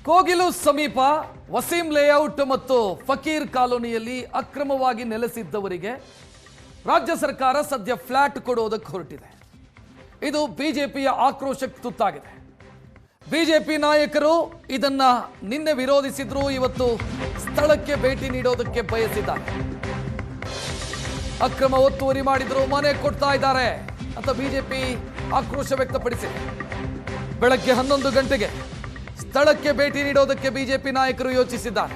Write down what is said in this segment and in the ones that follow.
ಕೋಗಿಲು ಸಮೀಪ ವಸೀಂ ಲೇಔಟ್ ಮತ್ತು ಫಕೀರ್ ಕಾಲೋನಿಯಲ್ಲಿ ಅಕ್ರಮವಾಗಿ ನೆಲೆಸಿದ್ದವರಿಗೆ ರಾಜ್ಯ ಸರ್ಕಾರ ಸದ್ಯ ಫ್ಲಾಟ್ ಕೊಡುವುದಕ್ಕೆ ಹೊರಟಿದೆ. ಇದು ಬಿಜೆಪಿಯ ಆಕ್ರೋಶಕ್ಕೆ ತುತ್ತಾಗಿದೆ. ಬಿಜೆಪಿ ನಾಯಕರು ಇದನ್ನ ನಿನ್ನೆ ವಿರೋಧಿಸಿದ್ರು, ಇವತ್ತು ಸ್ಥಳಕ್ಕೆ ಭೇಟಿ ನೀಡೋದಕ್ಕೆ ಬಯಸಿದ್ದಾರೆ. ಅಕ್ರಮ ಒತ್ತುವರಿ ಮಾಡಿದ್ರು, ಮನೆ ಕೊಡ್ತಾ ಇದ್ದಾರೆ ಅಂತ ಬಿಜೆಪಿ ಆಕ್ರೋಶ ವ್ಯಕ್ತಪಡಿಸಿದೆ. ಬೆಳಗ್ಗೆ 11 ಗಂಟೆಗೆ ಸ್ಥಳಕ್ಕೆ ಭೇಟಿ ನೀಡೋದಕ್ಕೆ ಬಿಜೆಪಿ ನಾಯಕರು ಯೋಚಿಸಿದ್ದಾರೆ.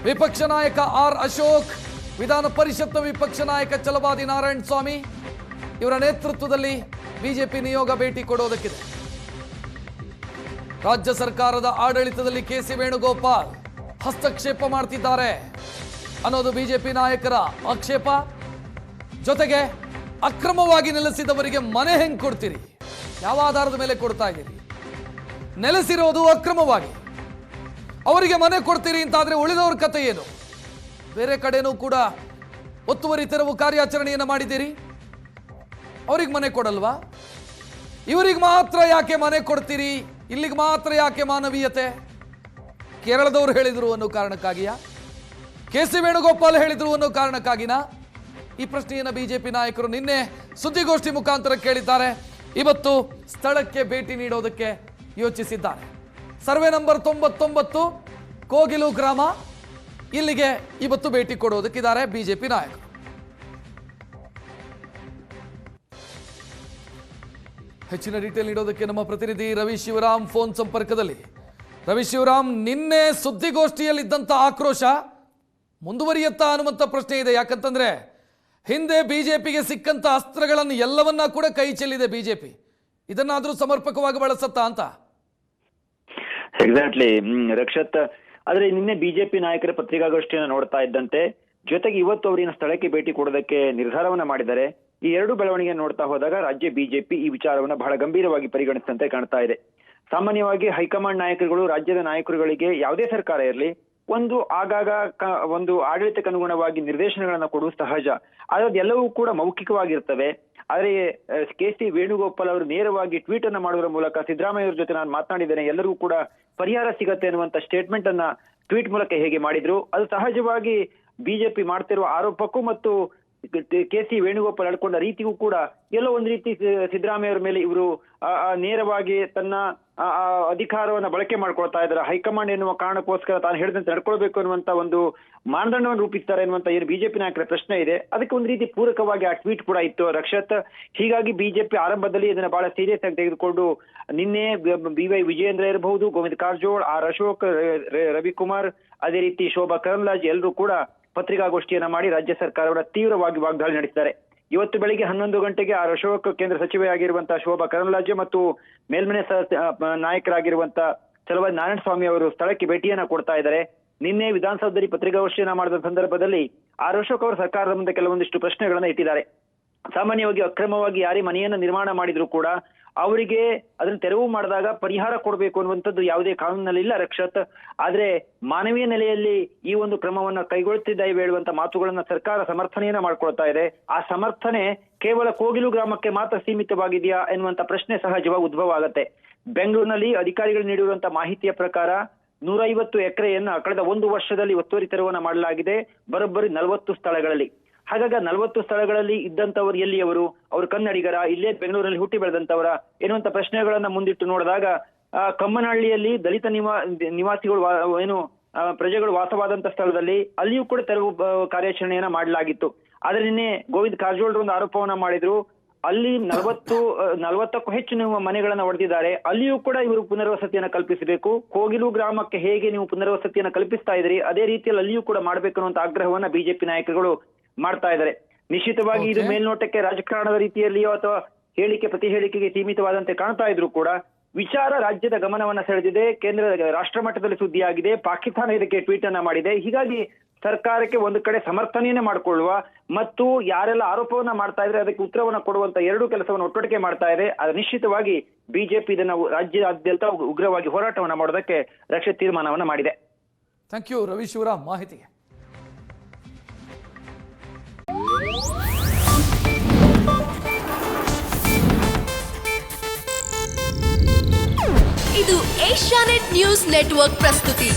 ವಿಪಕ್ಷ ನಾಯಕ ಆರ್ ಅಶೋಕ್, ವಿಧಾನ ಪರಿಷತ್ನ ವಿಪಕ್ಷ ನಾಯಕ ಛಲವಾದಿ ನಾರಾಯಣ ಸ್ವಾಮಿ ಇವರ ನೇತೃತ್ವದಲ್ಲಿ ಬಿಜೆಪಿ ನಿಯೋಗ ಭೇಟಿ ಕೊಡೋದಕ್ಕಿದೆ. ರಾಜ್ಯ ಸರ್ಕಾರದ ಆಡಳಿತದಲ್ಲಿ ಕೆಸಿ ವೇಣುಗೋಪಾಲ್ ಹಸ್ತಕ್ಷೇಪ ಮಾಡ್ತಿದ್ದಾರೆ ಅನ್ನೋದು ಬಿಜೆಪಿ ನಾಯಕರ ಆಕ್ಷೇಪ. ಜೊತೆಗೆ ಅಕ್ರಮವಾಗಿ ನೆಲೆಸಿದವರಿಗೆ ಮನೆ ಹೆಂಗ್ ಕೊಡ್ತೀರಿ, ಯಾವ ಆಧಾರದ ಮೇಲೆ ಕೊಡ್ತಾ ಇದ್ದೀರಿ, ನೆಲೆಸಿರೋದು ಅಕ್ರಮವಾಗಿ, ಅವರಿಗೆ ಮನೆ ಕೊಡ್ತೀರಿ ಅಂತಾದ್ರೆ ಉಳಿದವ್ರ ಕತೆ ಏನು? ಬೇರೆ ಕಡೆನೂ ಕೂಡ ಒತ್ತುವರಿ ತೆರವು ಕಾರ್ಯಾಚರಣೆಯನ್ನು ಮಾಡಿದ್ದೀರಿ, ಅವ್ರಿಗೆ ಮನೆ ಕೊಡಲ್ವಾ? ಇವರಿಗೆ ಮಾತ್ರ ಯಾಕೆ ಮನೆ ಕೊಡ್ತೀರಿ, ಇಲ್ಲಿಗೆ ಮಾತ್ರ ಯಾಕೆ ಮಾನವೀಯತೆ? ಕೇರಳದವರು ಹೇಳಿದ್ರು ಅನ್ನೋ ಕಾರಣಕ್ಕಾಗಿಯಾ, ಕೆಸಿ ವೇಣುಗೋಪಾಲ್ ಹೇಳಿದ್ರು ಅನ್ನೋ ಕಾರಣಕ್ಕಾಗಿನಾ? ಈ ಪ್ರಶ್ನೆಯನ್ನು ಬಿಜೆಪಿ ನಾಯಕರು ನಿನ್ನೆ ಸುದ್ದಿಗೋಷ್ಠಿ ಮುಖಾಂತರ ಕೇಳಿದ್ದಾರೆ. ಇವತ್ತು ಸ್ಥಳಕ್ಕೆ ಭೇಟಿ ನೀಡೋದಕ್ಕೆ ಯೋಚಿಸಿದ್ದಾರೆ. ಸರ್ವೆ ನಂಬರ್ 99 ಕೋಗಿಲು ಗ್ರಾಮ, ಇಲ್ಲಿಗೆ ಇವತ್ತು ಭೇಟಿ ಕೊಡೋದಕ್ಕಿದ್ದಾರೆ ಬಿಜೆಪಿ ನಾಯಕರು. ಹೆಚ್ಚಿನ ಡೀಟೇಲ್ ನೀಡೋದಕ್ಕೆ ನಮ್ಮ ಪ್ರತಿನಿಧಿ ರವಿ ಶಿವರಾಮ್ ಫೋನ್ ಸಂಪರ್ಕದಲ್ಲಿ. ರವಿ ಶಿವರಾಮ್, ನಿನ್ನೆ ಸುದ್ದಿಗೋಷ್ಠಿಯಲ್ಲಿದ್ದಂಥ ಆಕ್ರೋಶ ಮುಂದುವರಿಯುತ್ತಾ ಅನ್ನುವಂಥ ಪ್ರಶ್ನೆ ಇದೆ. ಯಾಕಂತಂದ್ರೆ ಹಿಂದೆ ಬಿಜೆಪಿಗೆ ಸಿಕ್ಕಂತ ಅಸ್ತ್ರಗಳನ್ನು ಎಲ್ಲವನ್ನ ಕೂಡ ಕೈ ಚೆಲ್ಲಿದೆ ಬಿಜೆಪಿ. ಇದನ್ನಾದ್ರೂ ಸಮರ್ಪಕವಾಗಿ ಬಳಸತ್ತಾ ಅಂತ? ಎಕ್ಸಾಕ್ಟ್ಲಿ ರಕ್ಷತ್. ಆದ್ರೆ ನಿನ್ನೆ ಬಿಜೆಪಿ ನಾಯಕರ ಪತ್ರಿಕಾಗೋಷ್ಠಿಯನ್ನು ನೋಡ್ತಾ ಇದ್ದಂತೆ, ಜೊತೆಗೆ ಇವತ್ತು ಅವರಿನ ಸ್ಥಳಕ್ಕೆ ಭೇಟಿ ಕೊಡೋದಕ್ಕೆ ನಿರ್ಧಾರವನ್ನ ಮಾಡಿದ್ದಾರೆ. ಈ ಎರಡು ಬೆಳವಣಿಗೆ ನೋಡ್ತಾ ಹೋದಾಗ ರಾಜ್ಯ ಬಿಜೆಪಿ ಈ ವಿಚಾರವನ್ನ ಬಹಳ ಗಂಭೀರವಾಗಿ ಪರಿಗಣಿಸಿದಂತೆ ಕಾಣ್ತಾ ಇದೆ. ಸಾಮಾನ್ಯವಾಗಿ ಹೈಕಮಾಂಡ್ ನಾಯಕರುಗಳು ರಾಜ್ಯದ ನಾಯಕರುಗಳಿಗೆ ಯಾವುದೇ ಸರ್ಕಾರ ಇರಲಿ ಒಂದು ಆಗಾಗ ಒಂದು ಆಡಳಿತಕ್ಕೆ ಅನುಗುಣವಾಗಿ ನಿರ್ದೇಶನಗಳನ್ನ ಕೊಡುವುದು ಸಹಜ. ಆದ್ರೆ ಎಲ್ಲವೂ ಕೂಡ ಮೌಖಿಕವಾಗಿರ್ತವೆ. ಆದ್ರೆ ಕೆಸಿ ವೇಣುಗೋಪಾಲ್ ಅವರು ನೇರವಾಗಿ ಟ್ವೀಟ್ ಅನ್ನ ಮಾಡುವುದರ ಮೂಲಕ ಸಿದ್ದರಾಮಯ್ಯ ಅವರ ಜೊತೆ ನಾನು ಮಾತನಾಡಿದ್ದೇನೆ, ಎಲ್ಲರಿಗೂ ಕೂಡ ಪರಿಹಾರ ಸಿಗತ್ತೆ ಅನ್ನುವಂತ ಸ್ಟೇಟ್ಮೆಂಟ್ ಅನ್ನ ಟ್ವೀಟ್ ಮೂಲಕ ಹೇಗೆ ಮಾಡಿದ್ರು, ಅದು ಸಹಜವಾಗಿ ಬಿಜೆಪಿ ಮಾಡ್ತಿರುವ ಆರೋಪಕ್ಕೂ ಮತ್ತು ಕೆಸಿ ವೇಣುಗೋಪಾಲ್ ಆಡ್ಕೊಂಡ ರೀತಿಗೂ ಕೂಡ ಎಲ್ಲೋ ಒಂದು ರೀತಿ ಸಿದ್ದರಾಮಯ್ಯ ಅವರ ಮೇಲೆ ಇವರು ನೇರವಾಗಿ ತನ್ನ ಅಧಿಕಾರವನ್ನ ಬಳಕೆ ಮಾಡ್ಕೊಳ್ತಾ ಇದ್ದಾರೆ. ಹೈಕಮಾಂಡ್ ಎನ್ನುವ ಕಾರಣಕ್ಕೋಸ್ಕರ ತಾನು ಹೇಳಿದಂತೆ ನಡ್ಕೊಳ್ಬೇಕು ಅನ್ನುವಂತ ಒಂದು ಮಾನದಂಡವನ್ನು ರೂಪಿಸ್ತಾರೆ ಅನ್ನುವಂತ ಏನು ಬಿಜೆಪಿ ನಾಯಕರ ಪ್ರಶ್ನೆ ಇದೆ, ಅದಕ್ಕೆ ಒಂದು ರೀತಿ ಪೂರಕವಾಗಿ ಆ ಟ್ವೀಟ್ ಕೂಡ ಇತ್ತು ರಕ್ಷತ್. ಹೀಗಾಗಿ ಬಿಜೆಪಿ ಆರಂಭದಲ್ಲಿ ಇದನ್ನ ಬಹಳ ಸೀರಿಯಸ್ ಆಗಿ ತೆಗೆದುಕೊಂಡು ನಿನ್ನೆ BY ವಿಜಯೇಂದ್ರ ಇರಬಹುದು, ಗೋವಿಂದ ಕಾರಜೋಳ್, ಆರ್ ಅಶೋಕ್, ರವಿಕುಮಾರ್, ಅದೇ ರೀತಿ ಶೋಭಾ ಕರಂದ್ಲಾಜೆ ಎಲ್ಲರೂ ಕೂಡ ಪತ್ರಿಕಾಗೋಷ್ಠಿಯನ್ನ ಮಾಡಿ ರಾಜ್ಯ ಸರ್ಕಾರವನ್ನ ತೀವ್ರವಾಗಿ ವಾಗ್ದಾಳಿ ನಡೆಸಿದ್ದಾರೆ. ಇವತ್ತು ಬೆಳಿಗ್ಗೆ 11 ಗಂಟೆಗೆ ಆರ್ ಅಶೋಕ್, ಕೇಂದ್ರ ಸಚಿವೆಯಾಗಿರುವಂತಹ ಶೋಭಾ ಕರಂದ್ಲಾಜೆ ಮತ್ತು ಮೇಲ್ಮನೆ ನಾಯಕರಾಗಿರುವಂತಹ ಛಲವಾದಿ ನಾರಾಯಣ ಸ್ವಾಮಿ ಅವರು ಸ್ಥಳಕ್ಕೆ ಭೇಟಿಯನ್ನ ಕೊಡ್ತಾ ಇದ್ದಾರೆ. ನಿನ್ನೆ ವಿಧಾನಸೌಧದಲ್ಲಿ ಪತ್ರಿಕಾಗೋಷ್ಠಿಯನ್ನ ಮಾಡಿದ ಸಂದರ್ಭದಲ್ಲಿ ಆರ್ ಅಶೋಕ್ ಅವರು ಸರ್ಕಾರದ ಮುಂದೆ ಕೆಲವೊಂದಿಷ್ಟು ಪ್ರಶ್ನೆಗಳನ್ನ ಇಟ್ಟಿದ್ದಾರೆ. ಸಾಮಾನ್ಯವಾಗಿ ಅಕ್ರಮವಾಗಿ ಯಾರೇ ಮನೆಯನ್ನ ನಿರ್ಮಾಣ ಮಾಡಿದ್ರು ಕೂಡ ಅವರಿಗೆ ಅದನ್ನ ತೆರವು ಮಾಡಿದಾಗ ಪರಿಹಾರ ಕೊಡಬೇಕು ಅನ್ನುವಂಥದ್ದು ಯಾವುದೇ ಕಾನೂನಿನಲ್ಲಿ ಇಲ್ಲ ರಕ್ಷತ್. ಆದ್ರೆ ಮಾನವೀಯ ನೆಲೆಯಲ್ಲಿ ಈ ಒಂದು ಕ್ರಮವನ್ನ ಕೈಗೊಳ್ಳುತ್ತಿದ್ದೇವೆ ಹೇಳುವಂತ ಮಾತುಗಳನ್ನ ಸರ್ಕಾರ ಸಮರ್ಥನೆಯನ್ನ ಮಾಡ್ಕೊಳ್ತಾ ಇದೆ. ಆ ಸಮರ್ಥನೆ ಕೇವಲ ಕೋಗಿಲು ಗ್ರಾಮಕ್ಕೆ ಮಾತ್ರ ಸೀಮಿತವಾಗಿದೆಯಾ ಎನ್ನುವಂತ ಪ್ರಶ್ನೆ ಸಹಜವಾಗಿ ಉದ್ಭವ ಆಗತ್ತೆ. ಬೆಂಗಳೂರಿನಲ್ಲಿ ಅಧಿಕಾರಿಗಳು ನೀಡಿರುವಂತ ಮಾಹಿತಿಯ ಪ್ರಕಾರ 150 ಎಕರೆಯನ್ನ ಕಳೆದ 1 ವರ್ಷದಲ್ಲಿ ಒತ್ತುವರಿ ತೆರವನ್ನ ಮಾಡಲಾಗಿದೆ, ಬರೋಬ್ಬರಿ 40 ಸ್ಥಳಗಳಲ್ಲಿ. ಹಾಗಾಗಿ 40 ಸ್ಥಳಗಳಲ್ಲಿ ಇದ್ದಂಥವ್ರು ಎಲ್ಲಿ ಅವರು ಕನ್ನಡಿಗರ, ಇಲ್ಲೇ ಬೆಂಗಳೂರಲ್ಲಿ ಹುಟ್ಟಿ ಬೆಳೆದಂತವರ ಎನ್ನುವಂತ ಪ್ರಶ್ನೆಗಳನ್ನ ಮುಂದಿಟ್ಟು ನೋಡಿದಾಗ ಕಮ್ಮನಹಳ್ಳಿಯಲ್ಲಿ ದಲಿತ ನಿವಾಸಿಗಳು ಪ್ರಜೆಗಳು ವಾಸವಾದಂತ ಸ್ಥಳದಲ್ಲಿ ಅಲ್ಲಿಯೂ ಕೂಡ ತೆರವು ಕಾರ್ಯಾಚರಣೆಯನ್ನ ಮಾಡಲಾಗಿತ್ತು. ಆದ್ರೆ ನಿನ್ನೆ ಗೋವಿಂದ ಕಾರಜೋಳ್ ಒಂದು ಆರೋಪವನ್ನ ಮಾಡಿದ್ರು, ಅಲ್ಲಿ 40ಕ್ಕೂ ಹೆಚ್ಚು ನೀವು ಮನೆಗಳನ್ನ ಹೊಡೆದಿದ್ದಾರೆ, ಅಲ್ಲಿಯೂ ಕೂಡ ಇವರು ಪುನರ್ವಸತಿಯನ್ನ ಕಲ್ಪಿಸಬೇಕು. ಕೋಗಿಲು ಗ್ರಾಮಕ್ಕೆ ಹೇಗೆ ನೀವು ಪುನರ್ವಸತಿಯನ್ನ ಕಲ್ಪಿಸ್ತಾ ಇದ್ರಿ ಅದೇ ರೀತಿಯಲ್ಲಿ ಅಲ್ಲಿಯೂ ಕೂಡ ಮಾಡ್ಬೇಕು ಅನ್ನುವಂತ ಆಗ್ರಹವನ್ನ ಬಿಜೆಪಿ ನಾಯಕರುಗಳು ಮಾಡ್ತಾ ಇದ್ದಾರೆ. ನಿಶ್ಚಿತವಾಗಿ ಇದು ಮೇಲ್ನೋಟಕ್ಕೆ ರಾಜಕಾರಣದ ರೀತಿಯಲ್ಲಿಯೋ ಅಥವಾ ಪ್ರತಿ ಹೇಳಿಕೆಗೆ ಸೀಮಿತವಾದಂತೆ ಕಾಣ್ತಾ ಇದ್ರು ಕೂಡ ವಿಚಾರ ರಾಜ್ಯದ ಗಮನವನ್ನ ಸೆಳೆದಿದೆ. ರಾಷ್ಟ್ರ ಮಟ್ಟದಲ್ಲಿ ಸುದ್ದಿಯಾಗಿದೆ. ಪಾಕಿಸ್ತಾನ ಇದಕ್ಕೆ ಟ್ವೀಟ್ ಅನ್ನ ಮಾಡಿದೆ. ಹೀಗಾಗಿ ಸರ್ಕಾರಕ್ಕೆ ಒಂದು ಕಡೆ ಸಮರ್ಥನೆಯನ್ನೇ ಮಾಡಿಕೊಳ್ಳುವ ಮತ್ತು ಯಾರೆಲ್ಲ ಆರೋಪವನ್ನ ಮಾಡ್ತಾ ಇದ್ರೆ ಅದಕ್ಕೆ ಉತ್ತರವನ್ನ ಕೊಡುವಂತ ಎರಡೂ ಕೆಲಸವನ್ನು ಒಟ್ಟೊಟ್ಟಿಗೆ ಮಾಡ್ತಾ ಇದೆ. ಅದು ನಿಶ್ಚಿತವಾಗಿ ಬಿಜೆಪಿ ಇದನ್ನ ರಾಜ್ಯಾದ್ಯಂತ ಉಗ್ರವಾಗಿ ಹೋರಾಟವನ್ನ ಮಾಡೋದಕ್ಕೆ ರಕ್ಷಾ ತೀರ್ಮಾನವನ್ನ ಮಾಡಿದೆ. ಥ್ಯಾಂಕ್ ಯು ರವಿ ಶಿವರಾಮ್ ಮಾಹಿತಿಗೆ. ಇದು ಏಷ್ಯಾನೆಟ್ ನ್ಯೂಸ್ ನೆಟ್ವರ್ಕ್ ಪ್ರಸ್ತುತಿ.